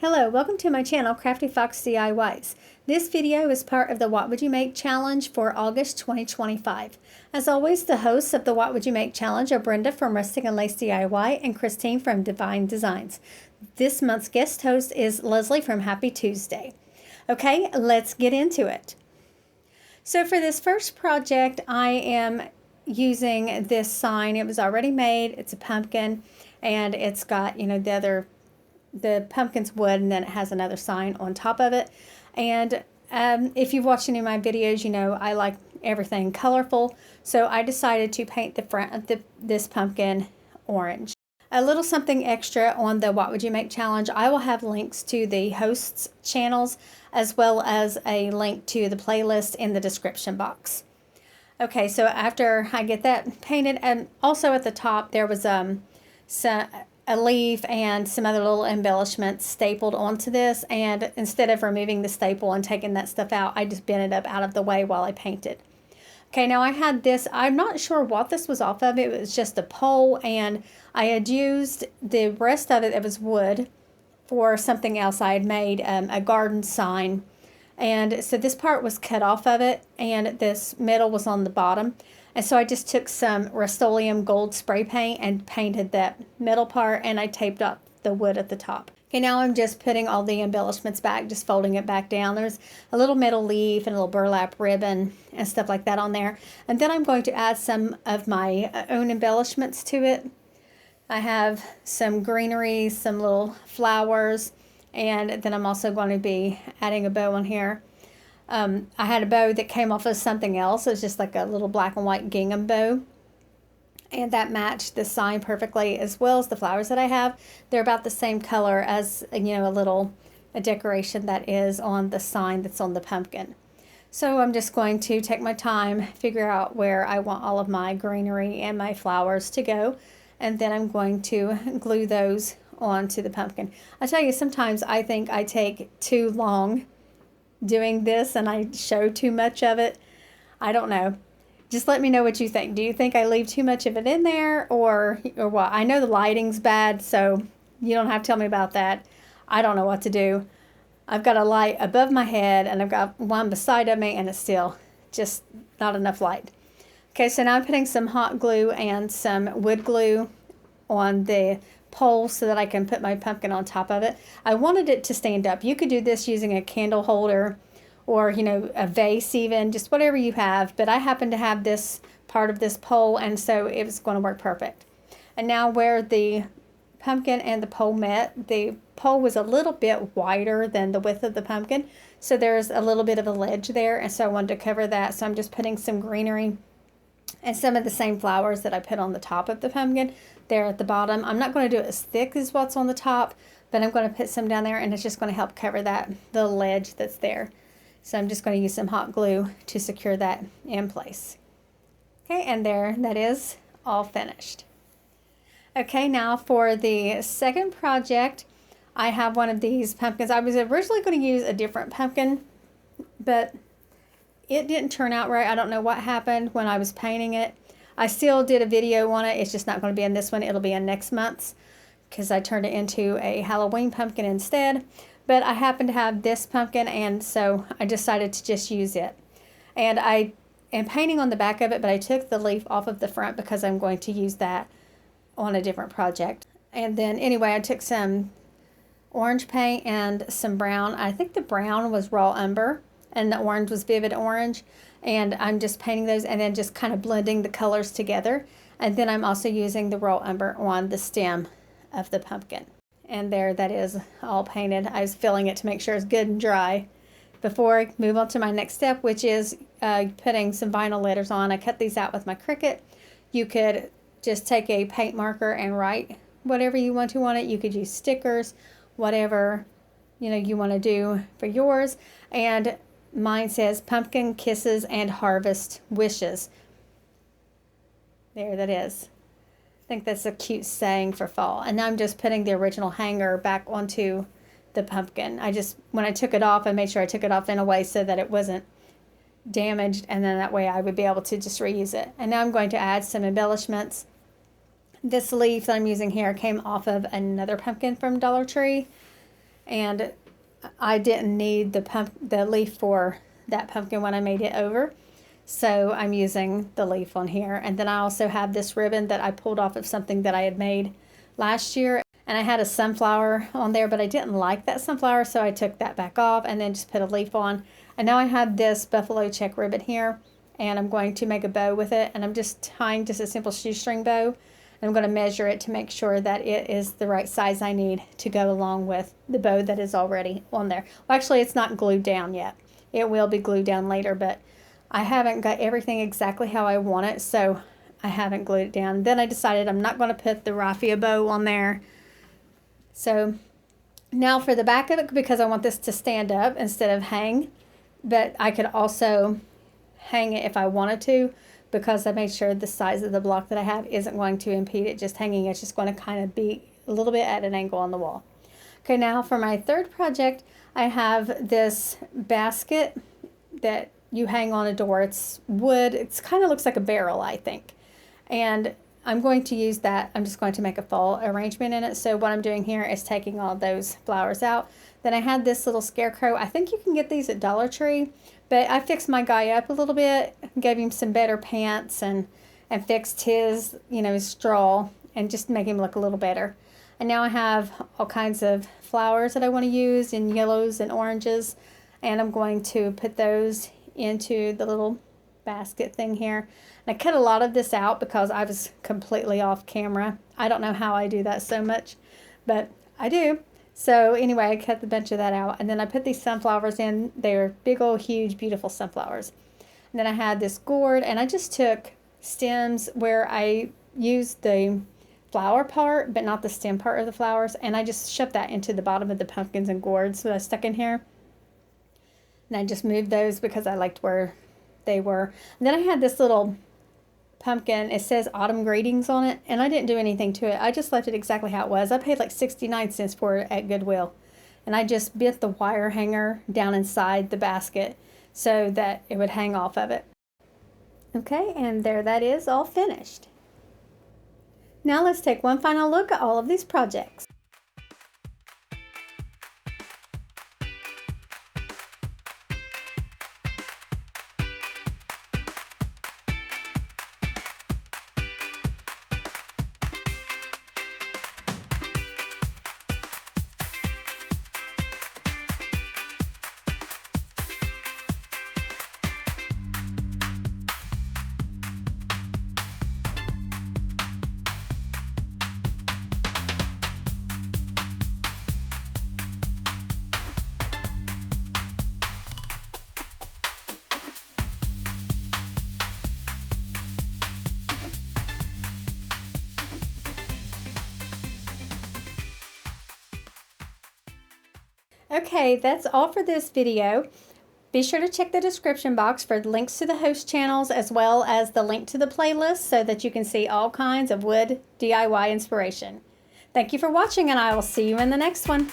Hello, welcome to my channel, Crafty Fox DIYs. This video is part of the What Would You Make Challenge for August 2025. As always, the hosts of the What Would You Make Challenge are Brenda from Rustic and Lace DIY and Christine from Divine Designs. This month's guest host is Leslie from Happy Tuesday. Okay, let's get into it. So for this first project, I am using this sign. It was already made. It's a pumpkin, and it's got, the pumpkin's wood, and then it has another sign on top of it. And if you've watched any of my videos, you know I like everything colorful. So I decided to paint the front of this pumpkin orange. A little something extra on the What Would You Make Challenge. I will have links to the hosts' channels as well as a link to the playlist in the description box. Okay, so after I get that painted, and also at the top there was a leaf and some other little embellishments stapled onto this, and instead of removing the staple and taking that stuff out, I just bent it up out of the way while I painted. Okay, now I had this, I'm not sure what this was off of. It was just a pole, and I had used the rest of it, it was wood, for something else. I had made a garden sign, and so this part was cut off of it, and this middle was on the bottom. And so I just took some Rust-Oleum gold spray paint and painted that middle part, and I taped up the wood at the top. Okay, now I'm just putting all the embellishments back, just folding it back down. There's a little metal leaf and a little burlap ribbon and stuff like that on there. And then I'm going to add some of my own embellishments to it. I have some greenery, some little flowers, and then I'm also going to be adding a bow on here. I had a bow that came off of something else. It was just like a little black and white gingham bow, and that matched the sign perfectly, as well as the flowers that I have. They're about the same color as, a decoration that is on the sign that's on the pumpkin. So I'm just going to take my time, figure out where I want all of my greenery and my flowers to go, and then I'm going to glue those onto the pumpkin. I tell you, sometimes I think I take too long doing this and I show too much of it. I don't know. Just let me know what you think. Do you think I leave too much of it in there, or what? I know the lighting's bad, so you don't have to tell me about that. I don't know what to do. I've got a light above my head and I've got one beside of me, and it's still just not enough light. Okay, so now I'm putting some hot glue and some wood glue on the pole so that I can put my pumpkin on top of it. I wanted it to stand up. You could do this using a candle holder or, a vase even, just whatever you have. But I happen to have this part of this pole, and so it was going to work perfect. And now where the pumpkin and the pole met, the pole was a little bit wider than the width of the pumpkin. So there's a little bit of a ledge there, and so I wanted to cover that. So I'm just putting some greenery and some of the same flowers that I put on the top of the pumpkin there at the bottom. I'm not going to do it as thick as what's on the top, but I'm going to put some down there, and it's just going to help cover that the ledge that's there. So I'm just going to use some hot glue to secure that in place. Okay, and there, that is all finished. Okay, now for the second project, I have one of these pumpkins. I was originally going to use a different pumpkin, but it didn't turn out right. I don't know what happened when I was painting it. I still did a video on it. It's just not going to be in this one. It'll be in next month's, because I turned it into a Halloween pumpkin instead. But I happen to have this pumpkin, and so I decided to just use it. And I am painting on the back of it, but I took the leaf off of the front because I'm going to use that on a different project. And then anyway, I took some orange paint and some brown. I think the brown was raw umber, and the orange was vivid orange, and I'm just painting those and then just kind of blending the colors together. And then I'm also using the raw umber on the stem of the pumpkin. And there, that is all painted. I was filling it to make sure it's good and dry before I move on to my next step, which is putting some vinyl letters on. I cut these out with my Cricut. You could just take a paint marker and write whatever you want to on it. You could use stickers, whatever you want to do for yours. And mine says pumpkin kisses and harvest wishes. There, that is. I think that's a cute saying for fall. And now I'm just putting the original hanger back onto the pumpkin. When I took it off, I made sure I took it off in a way so that it wasn't damaged, and then that way I would be able to just reuse it. And now I'm going to add some embellishments. This leaf that I'm using here came off of another pumpkin from Dollar Tree. and I didn't need the leaf for that pumpkin when I made it over. So I'm using the leaf on here. And then I also have this ribbon that I pulled off of something that I had made last year. And I had a sunflower on there, but I didn't like that sunflower, so I took that back off and then just put a leaf on. And now I have this buffalo check ribbon here, and I'm going to make a bow with it. And I'm just tying just a simple shoestring bow. And I'm going to measure it to make sure that it is the right size I need to go along with the bow that is already on there. Well, actually, it's not glued down yet. It will be glued down later, but I haven't got everything exactly how I want it, so I haven't glued it down. Then I decided I'm not going to put the raffia bow on there. So now for the back of it, because I want this to stand up instead of hang, but I could also hang it if I wanted to, because I made sure the size of the block that I have isn't going to impede it just hanging. It's just going to kind of be a little bit at an angle on the wall. Okay, now for my third project, I have this basket that you hang on a door. It's wood. It's kind of looks like a barrel, I think. And I'm going to use that. I'm just going to make a fall arrangement in it. So what I'm doing here is taking all those flowers out. Then I had this little scarecrow. I think you can get these at Dollar Tree, but I fixed my guy up a little bit, gave him some better pants and fixed his, his straw and just make him look a little better. And now I have all kinds of flowers that I want to use in yellows and oranges, and I'm going to put those into the little basket thing here. And I cut a lot of this out because I was completely off camera. I don't know how I do that so much, but I do. So anyway, I cut a bunch of that out, and then I put these sunflowers in. They're big old huge beautiful sunflowers. And then I had this gourd, and I just took stems where I used the flower part but not the stem part of the flowers, and I just shoved that into the bottom of the pumpkins and gourds that I stuck in here. And I just moved those because I liked where they were. And then I had this little pumpkin. It says Autumn Greetings on it, and I didn't do anything to it. I just left it exactly how it was. I paid like 69 cents for it at Goodwill. And I just bit the wire hanger down inside the basket so that it would hang off of it. Okay, and there that is, all finished. Now let's take one final look at all of these projects. Okay, that's all for this video. Be sure to check the description box for links to the host channels as well as the link to the playlist so that you can see all kinds of wood DIY inspiration. Thank you for watching, and I will see you in the next one.